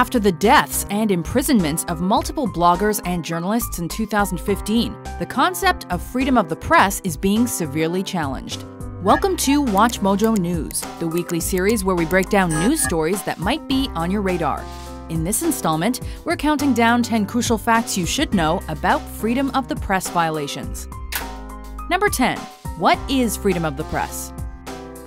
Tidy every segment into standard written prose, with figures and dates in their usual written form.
After the deaths and imprisonments of multiple bloggers and journalists in 2015, the concept of freedom of the press is being severely challenged. Welcome to WatchMojo News, the weekly series where we break down news stories that might be on your radar. In this installment, we're counting down 10 crucial facts you should know about freedom of the press violations. Number 10. What is freedom of the press?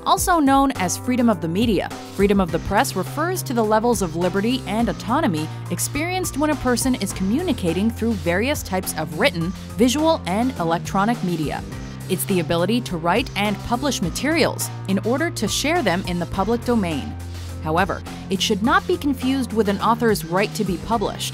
Also known as freedom of the media, freedom of the press refers to the levels of liberty and autonomy experienced when a person is communicating through various types of written, visual, and electronic media. It's the ability to write and publish materials in order to share them in the public domain. However, it should not be confused with an author's right to be published.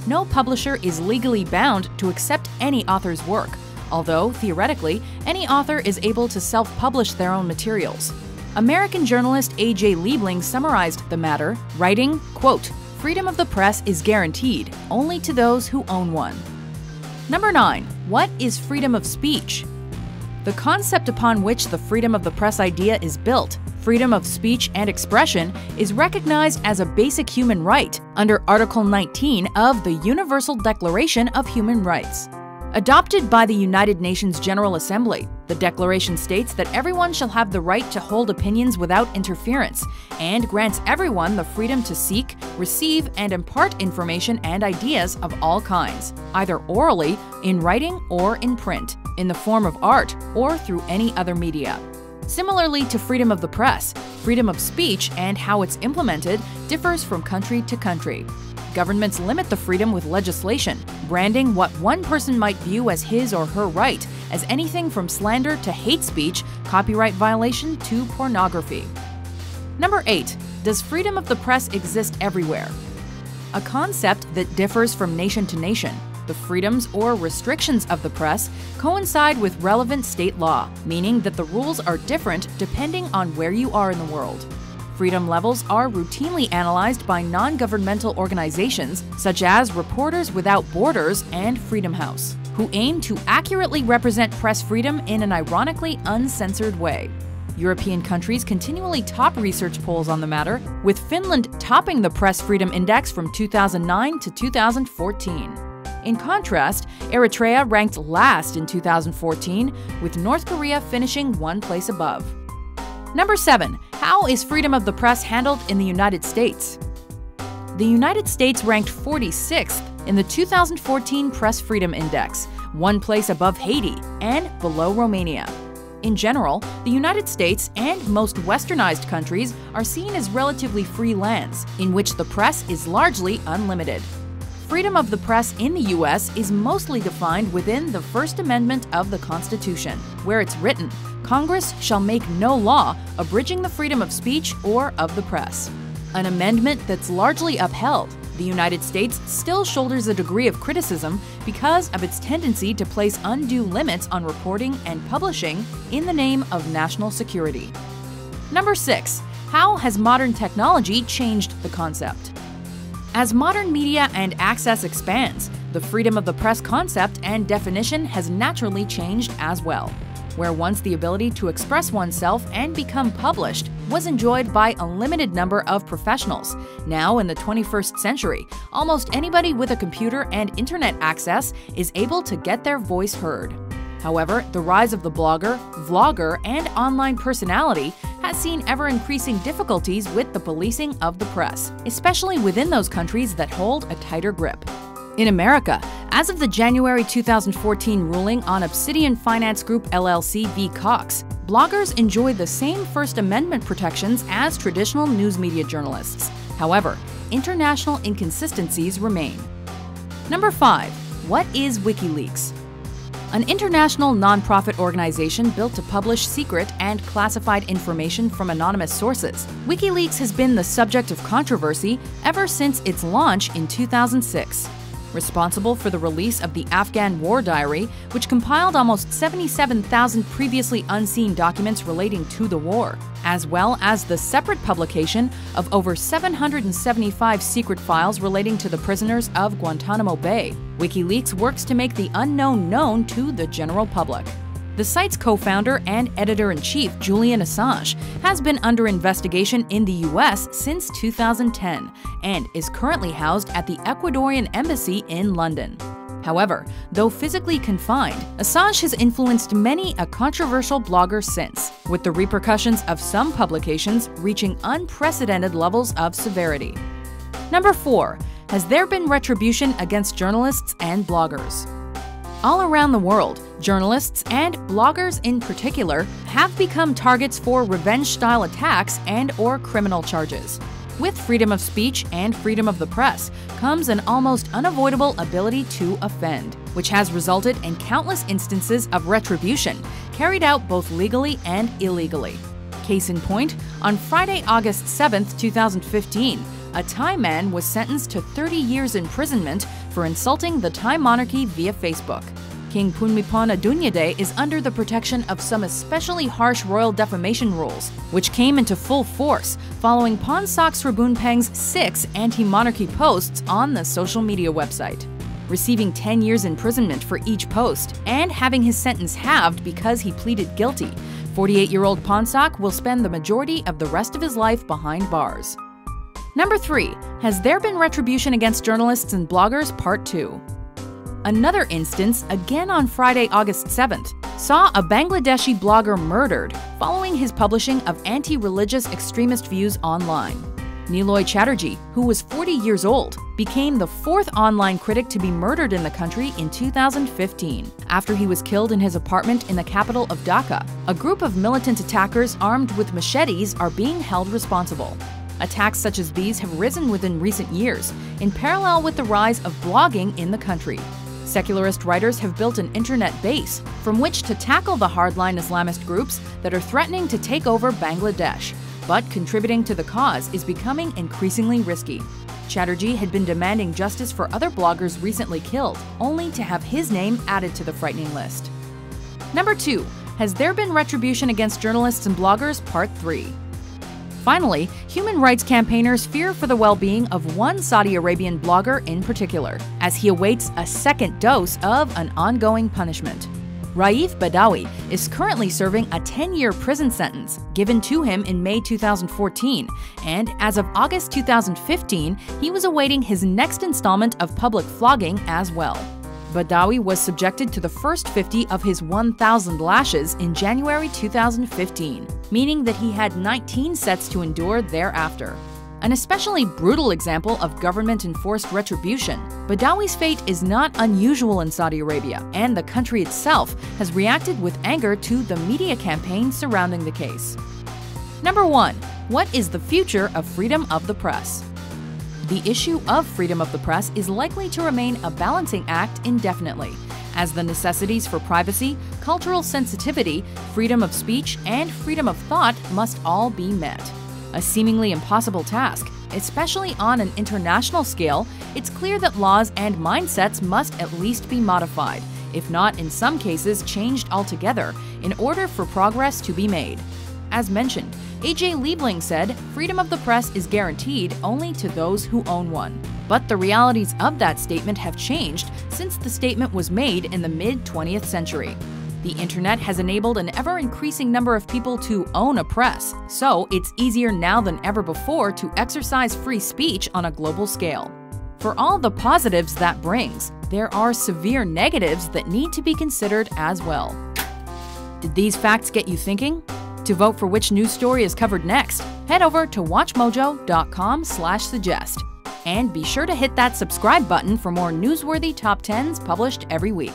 No publisher is legally bound to accept any author's work, although, theoretically, any author is able to self-publish their own materials. American journalist A.J. Liebling summarized the matter, writing, quote, "Freedom of the press is guaranteed only to those who own one." Number 9. What is freedom of speech? The concept upon which the freedom of the press idea is built, freedom of speech and expression, is recognized as a basic human right under Article 19 of the Universal Declaration of Human Rights. Adopted by the United Nations General Assembly, the Declaration states that everyone shall have the right to hold opinions without interference, and grants everyone the freedom to seek, receive, and impart information and ideas of all kinds, either orally, in writing, or in print, in the form of art, or through any other media. Similarly to freedom of the press, freedom of speech and how it's implemented differs from country to country. Governments limit the freedom with legislation, branding what one person might view as his or her right as anything from slander to hate speech, copyright violation to pornography. Number 8. Does freedom of the press exist everywhere? A concept that differs from nation to nation. The freedoms or restrictions of the press coincide with relevant state law, meaning that the rules are different depending on where you are in the world. Freedom levels are routinely analyzed by non-governmental organizations such as Reporters Without Borders and Freedom House, who aim to accurately represent press freedom in an ironically uncensored way. European countries continually top research polls on the matter, with Finland topping the Press Freedom Index from 2009 to 2014. In contrast, Eritrea ranked last in 2014, with North Korea finishing one place above. Number 7. How is freedom of the press handled in the United States? The United States ranked 46th in the 2014 Press Freedom Index, one place above Haiti and below Romania. In general, the United States and most westernized countries are seen as relatively free lands, in which the press is largely unlimited. Freedom of the press in the U.S. is mostly defined within the First Amendment of the Constitution, where it's written, "Congress shall make no law abridging the freedom of speech or of the press." An amendment that's largely upheld. The United States still shoulders a degree of criticism because of its tendency to place undue limits on reporting and publishing in the name of national security. Number 6. How has modern technology changed the concept? As modern media and access expands, the freedom of the press concept and definition has naturally changed as well. Where once the ability to express oneself and become published was enjoyed by a limited number of professionals, now in the 21st century, almost anybody with a computer and internet access is able to get their voice heard. However, the rise of the blogger, vlogger, and online personality has seen ever-increasing difficulties with the policing of the press, especially within those countries that hold a tighter grip. In America, as of the January 2014 ruling on Obsidian Finance Group LLC v. Cox, bloggers enjoy the same First Amendment protections as traditional news media journalists. However, international inconsistencies remain. Number 5. What is WikiLeaks? An international nonprofit organization built to publish secret and classified information from anonymous sources, WikiLeaks has been the subject of controversy ever since its launch in 2006. Responsible for the release of the Afghan War Diary, which compiled almost 77,000 previously unseen documents relating to the war, as well as the separate publication of over 775 secret files relating to the prisoners of Guantanamo Bay. WikiLeaks works to make the unknown known to the general public. The site's co-founder and editor-in-chief, Julian Assange, has been under investigation in the US since 2010 and is currently housed at the Ecuadorian Embassy in London. However, though physically confined, Assange has influenced many a controversial blogger since, with the repercussions of some publications reaching unprecedented levels of severity. Number 4. Has there been retribution against journalists and bloggers? All around the world, journalists and bloggers in particular have become targets for revenge-style attacks and/or criminal charges. With freedom of speech and freedom of the press comes an almost unavoidable ability to offend, which has resulted in countless instances of retribution carried out both legally and illegally. Case in point, on Friday, August 7, 2015, a Thai man was sentenced to 30 years imprisonment for insulting the Thai monarchy via Facebook. King Bhumibol Adulyadej is under the protection of some especially harsh royal defamation rules, which came into full force following Pongsak Srichbunpeng's 6 anti-monarchy posts on the social media website. Receiving 10 years imprisonment for each post and having his sentence halved because he pleaded guilty, 48-year-old Pongsak will spend the majority of the rest of his life behind bars. Number 3. Has there been retribution against journalists and bloggers? Part 2. Another instance, again on Friday, August 7th, saw a Bangladeshi blogger murdered following his publishing of anti-religious extremist views online. Niloy Chatterjee, who was 40 years old, became the 4th online critic to be murdered in the country in 2015, after he was killed in his apartment in the capital of Dhaka. A group of militant attackers armed with machetes are being held responsible. Attacks such as these have risen within recent years, in parallel with the rise of blogging in the country. Secularist writers have built an internet base from which to tackle the hardline Islamist groups that are threatening to take over Bangladesh, but contributing to the cause is becoming increasingly risky. Chatterjee had been demanding justice for other bloggers recently killed, only to have his name added to the frightening list. Number 2. Has there been retribution against journalists and bloggers? Part 3. Finally, human rights campaigners fear for the well-being of one Saudi Arabian blogger in particular, as he awaits a second dose of an ongoing punishment. Raif Badawi is currently serving a 10-year prison sentence given to him in May 2014, and as of August 2015, he was awaiting his next installment of public flogging as well. Badawi was subjected to the first 50 of his 1,000 lashes in January 2015, meaning that he had 19 sets to endure thereafter. An especially brutal example of government-enforced retribution, Badawi's fate is not unusual in Saudi Arabia, and the country itself has reacted with anger to the media campaign surrounding the case. Number 1. What is the future of freedom of the press? The issue of freedom of the press is likely to remain a balancing act indefinitely, as the necessities for privacy, cultural sensitivity, freedom of speech, and freedom of thought must all be met. A seemingly impossible task, especially on an international scale, it's clear that laws and mindsets must at least be modified, if not in some cases changed altogether, in order for progress to be made. As mentioned, A.J. Liebling said, "Freedom of the press is guaranteed only to those who own one." But the realities of that statement have changed since the statement was made in the mid-20th century. The internet has enabled an ever-increasing number of people to own a press, so it's easier now than ever before to exercise free speech on a global scale. For all the positives that brings, there are severe negatives that need to be considered as well. Did these facts get you thinking? To vote for which news story is covered next, head over to WatchMojo.com/suggest. And be sure to hit that subscribe button for more newsworthy top 10s published every week.